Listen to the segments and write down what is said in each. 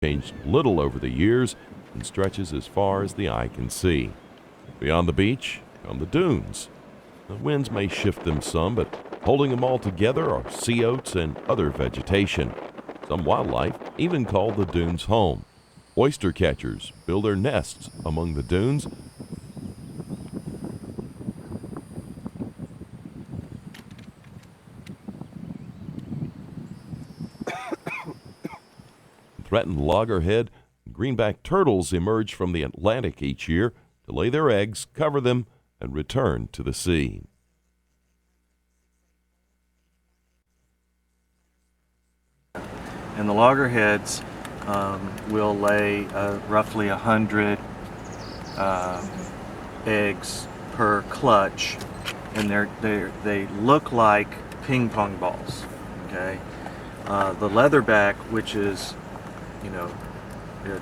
changed little over the years and stretches as far as the eye can see. Beyond the beach come the dunes. The winds may shift them some, but holding them all together are sea oats and other vegetation. Some wildlife even call the dunes home. Oyster catchers build their nests among the dunes. Threatened loggerhead and greenback turtles emerge from the Atlantic each year to lay their eggs, cover them, and return to the sea. And the loggerheads will lay roughly 100 eggs per clutch, and they look like ping pong balls. Okay, the leatherback, which is,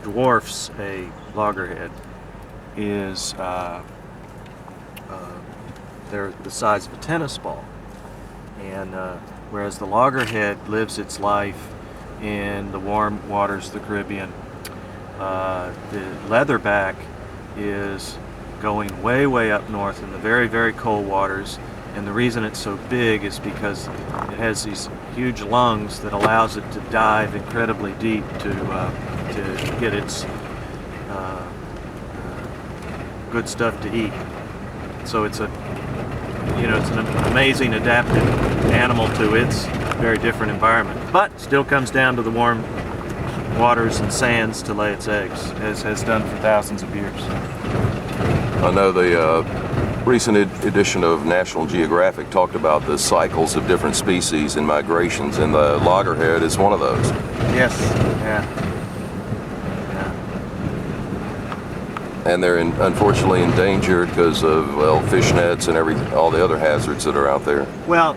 dwarfs a loggerhead, is they're the size of a tennis ball, and whereas the loggerhead lives its life in the warm waters of the Caribbean, the leatherback is going way up north in the very cold waters, and the reason it's so big is because it has these huge lungs that allows it to dive incredibly deep to get its good stuff to eat. So it's an amazing adapted animal to its very different environment, but still comes down to the warm waters and sands to lay its eggs, as has done for thousands of years. I know the recent edition of National Geographic talked about the cycles of different species and migrations, and the loggerhead is one of those. Yes, yeah. And they're unfortunately endangered because of fish nets and all the other hazards that are out there. Well,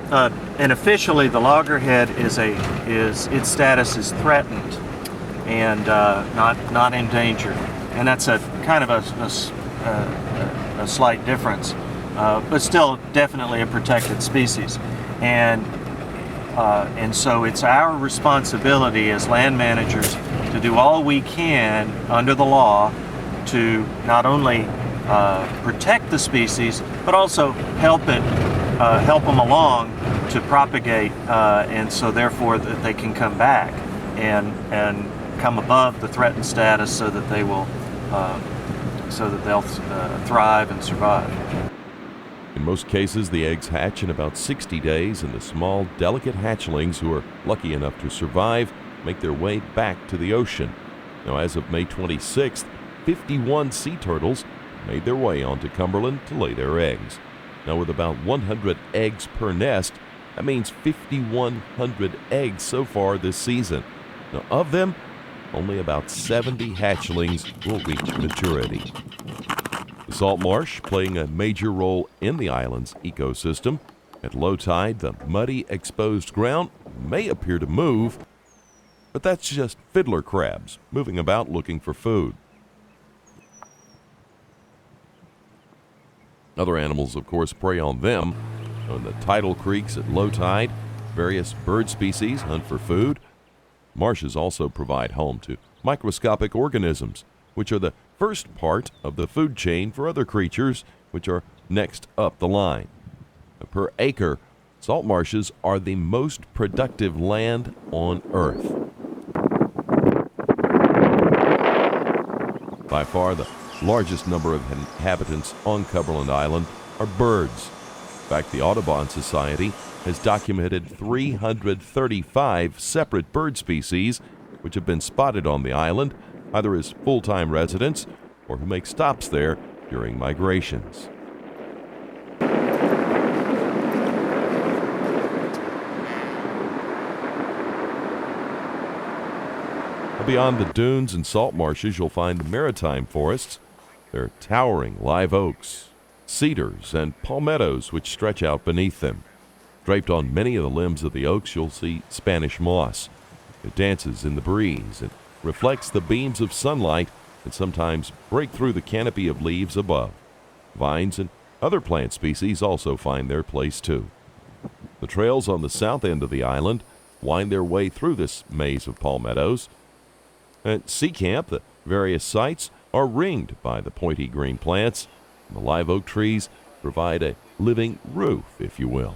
and officially the loggerhead is its status is threatened and not endangered, and that's a kind of a slight difference, but still definitely a protected species, and so it's our responsibility as land managers to do all we can under the law to not only protect the species, but also help them along to propagate, and so therefore that they can come back and come above the threatened status, so that they'll thrive and survive. In most cases, the eggs hatch in about 60 days, and the small, delicate hatchlings who are lucky enough to survive make their way back to the ocean. Now, as of May 26th, 51 sea turtles made their way onto Cumberland to lay their eggs. Now, with about 100 eggs per nest, that means 5,100 eggs so far this season. Now, of them, only about 70 hatchlings will reach maturity. The salt marsh playing a major role in the island's ecosystem. At low tide, the muddy, exposed ground may appear to move, but that's just fiddler crabs moving about looking for food. Other animals, of course, prey on them. In the tidal creeks at low tide, various bird species hunt for food. Marshes also provide home to microscopic organisms, which are the first part of the food chain for other creatures, which are next up the line. Per acre, salt marshes are the most productive land on Earth. By far, the largest number of inhabitants on Cumberland Island are birds. In fact, the Audubon Society has documented 335 separate bird species which have been spotted on the island, either as full-time residents or who make stops there during migrations. Beyond the dunes and salt marshes, you'll find maritime forests. There are towering live oaks, cedars, and palmettos which stretch out beneath them. Draped on many of the limbs of the oaks, you'll see Spanish moss. It dances in the breeze and reflects the beams of sunlight and sometimes break through the canopy of leaves above. Vines and other plant species also find their place too. The trails on the south end of the island wind their way through this maze of palmettos. At Sea Camp, the various sites are ringed by the pointy green plants. The live oak trees provide a living roof, if you will.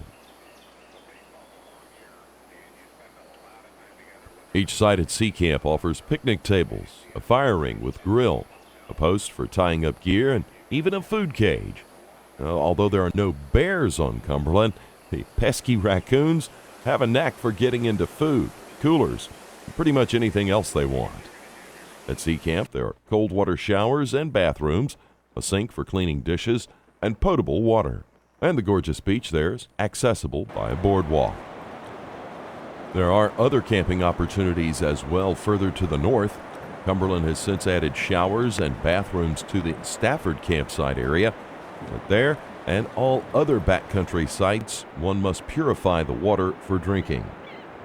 Each site at Sea Camp offers picnic tables, a fire ring with grill, a post for tying up gear, and even a food cage. Although there are no bears on Cumberland, the pesky raccoons have a knack for getting into food, coolers, and pretty much anything else they want. At Sea Camp, there are cold water showers and bathrooms, a sink for cleaning dishes, and potable water. And the gorgeous beach there is accessible by a boardwalk. There are other camping opportunities as well further to the north. Cumberland has since added showers and bathrooms to the Stafford campsite area. But there and all other backcountry sites, one must purify the water for drinking.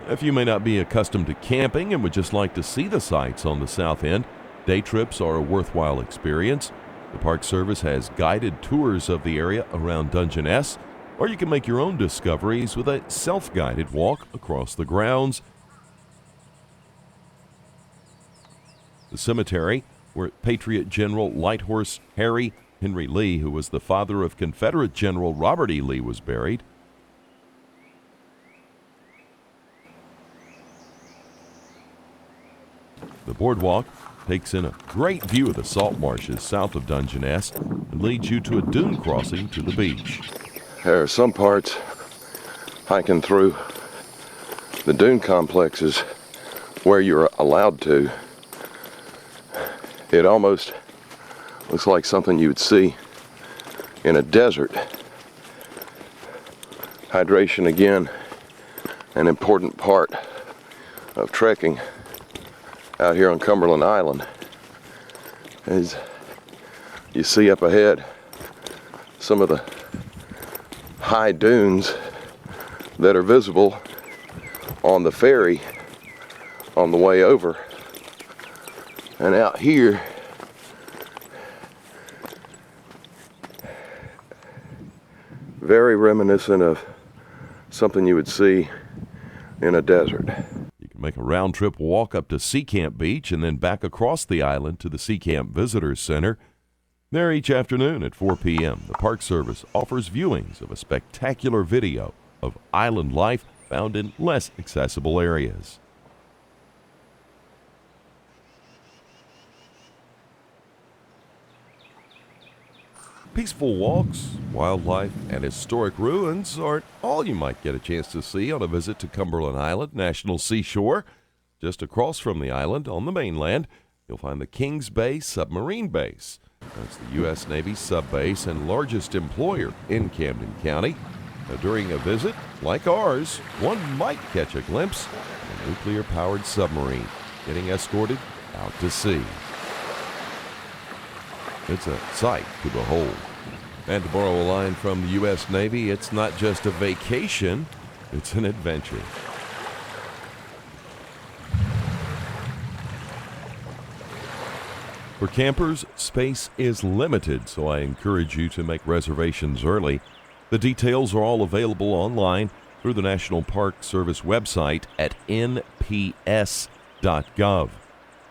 If you may not be accustomed to camping and would just like to see the sights on the south end, day trips are a worthwhile experience. The Park Service has guided tours of the area around Dungeness, or you can make your own discoveries with a self-guided walk across the grounds. The cemetery, where Patriot General Light Horse Harry Henry Lee, who was the father of Confederate General Robert E. Lee, was buried. The boardwalk takes in a great view of the salt marshes south of Dungeness and leads you to a dune crossing to the beach. There are some parts hiking through the dune complexes where you're allowed to. It almost looks like something you would see in a desert. Hydration, again, an important part of trekking out here on Cumberland Island. As you see up ahead, some of the high dunes that are visible on the ferry on the way over. And out here, very reminiscent of something you would see in a desert. You can make a round-trip walk up to Sea Camp Beach and then back across the island to the Sea Camp Visitors Center. There each afternoon at 4 p.m., the Park Service offers viewings of a spectacular video of island life found in less accessible areas. Peaceful walks, wildlife, and historic ruins aren't all you might get a chance to see on a visit to Cumberland Island National Seashore. Just across from the island on the mainland, you'll find the Kings Bay Submarine Base. That's the U.S. Navy subbase and largest employer in Camden County. Now, during a visit like ours, one might catch a glimpse of a nuclear-powered submarine getting escorted out to sea. It's a sight to behold. And to borrow a line from the U.S. Navy, it's not just a vacation, it's an adventure. For campers, space is limited, so I encourage you to make reservations early. The details are all available online through the National Park Service website at nps.gov.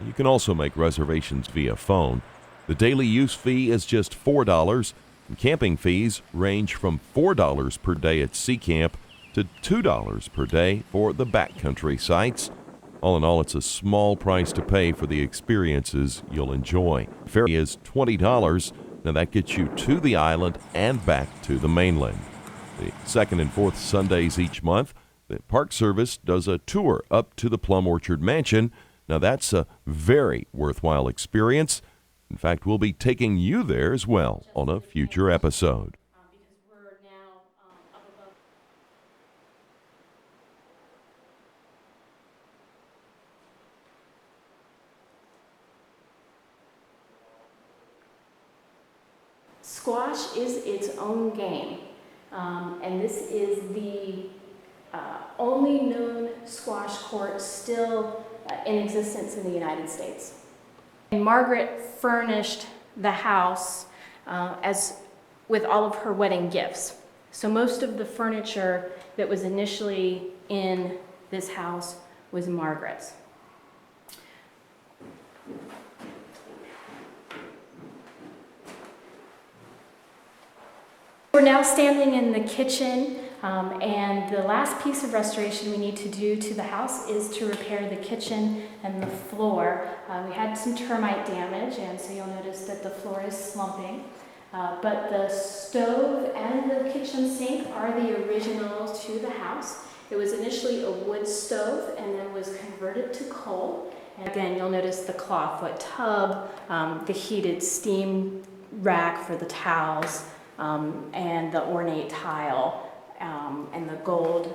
You can also make reservations via phone. The daily use fee is just $4, and camping fees range from $4 per day at Sea Camp to $2 per day for the backcountry sites. All in all, it's a small price to pay for the experiences you'll enjoy. Ferry is $20. Now that gets you to the island and back to the mainland. The second and fourth Sundays each month, the Park Service does a tour up to the Plum Orchard Mansion. Now that's a very worthwhile experience. In fact, we'll be taking you there as well on a future episode. Squash is its own game, and this is the only known squash court still in existence in the United States. And Margaret furnished the house as with all of her wedding gifts. So most of the furniture that was initially in this house was Margaret's. We're now standing in the kitchen, and the last piece of restoration we need to do to the house is to repair the kitchen and the floor. We had some termite damage, and so you'll notice that the floor is slumping. But the stove and the kitchen sink are the originals to the house. It was initially a wood stove and then was converted to coal. And again, you'll notice the clawfoot tub, the heated steam rack for the towels, and the ornate tile, and the gold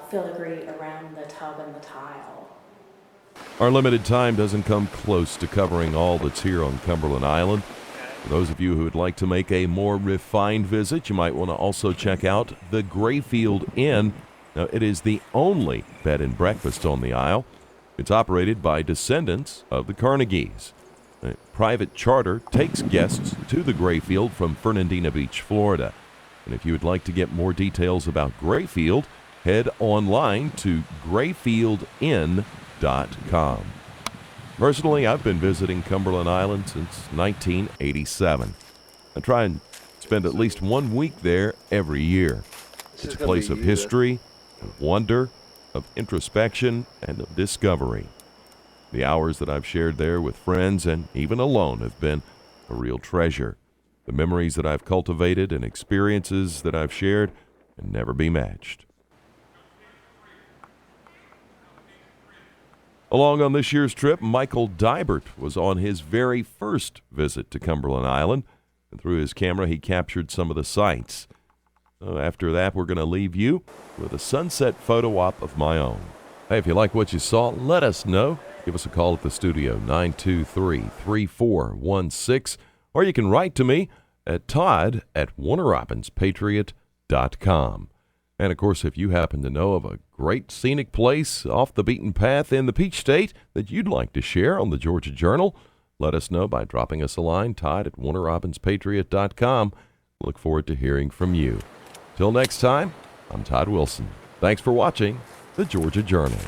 filigree around the tub and the tile. Our limited time doesn't come close to covering all that's here on Cumberland Island. For those of you who would like to make a more refined visit, you might want to also check out the Grayfield Inn. Now, it is the only bed and breakfast on the Isle. It's operated by descendants of the Carnegies. A private charter takes guests to the Grayfield from Fernandina Beach, Florida. And if you would like to get more details about Grayfield, head online to grayfieldinn.com. Personally, I've been visiting Cumberland Island since 1987. I try and spend at least 1 week there every year. It's a place of history, of wonder, of introspection, and of discovery. The hours that I've shared there with friends and even alone have been a real treasure. The memories that I've cultivated and experiences that I've shared can never be matched. Along on this year's trip, Michael Dybert was on his very first visit to Cumberland Island, and through his camera he captured some of the sights. So after that, we're going to leave you with a sunset photo op of my own. Hey, if you like what you saw, let us know. Give us a call at the studio, 923-3416, or you can write to me at todd@warnerrobbinspatriot.com. And, of course, if you happen to know of a great scenic place off the beaten path in the Peach State that you'd like to share on the Georgia Journal, let us know by dropping us a line, todd@warnerrobbinspatriot.com. Look forward to hearing from you. Till next time, I'm Todd Wilson. Thanks for watching the Georgia Journal.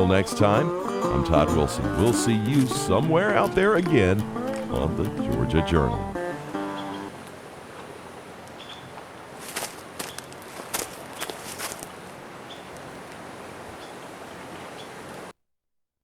Next time, I'm Todd Wilson. We'll see you somewhere out there again on the Georgia Journal.